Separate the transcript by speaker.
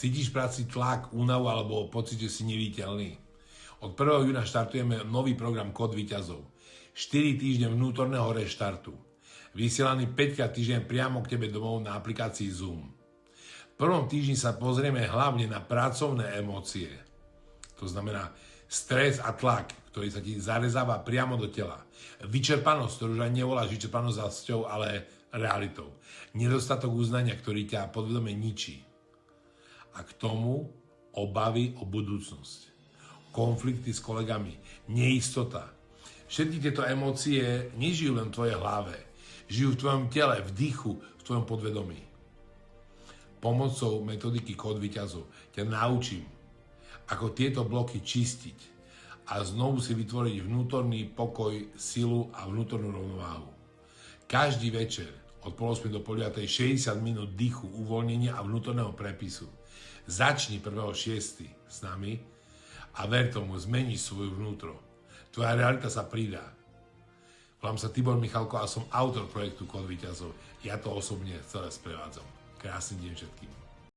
Speaker 1: Cítiš v práci tlak, únavu alebo pocit, že si neviditeľný? Od 1. júna štartujeme nový program Kód víťazov. 4 týždne vnútorného reštartu. Vysielaný 5 týždeň priamo k tebe domov na aplikácii Zoom. V prvom týždni sa pozrieme hlavne na pracovné emócie. To znamená stres a tlak, ktorý sa ti zarezáva priamo do tela. Vyčerpanosť, ktorú už aj nevoláš vyčerpanosťou, ale realitou. Nedostatok uznania, ktorý ťa podvedome ničí. A k tomu obavy o budúcnosť. Konflikty s kolegami, neistota. Všetky tieto emócie nežijú len v tvojej hlave. Žijú v tvojom tele, v dýchu, v tvojom podvedomí. Pomocou metodiky Kód víťazov ťa naučím, ako tieto bloky čistiť a znovu si vytvoriť vnútorný pokoj, silu a vnútornú rovnováhu. Každý večer od 7:30 do 9:30 60 minút dýchu, uvoľnenia a vnútorného prepisu. Začni 1.6. s nami a ver tomu, zmeníš svoju vnútro. Tvoja realita sa pridá. Volám sa Tibor Michalko a som autor projektu Kód víťazov. Ja to osobne celé sprevádzam. Krásny deň všetkým.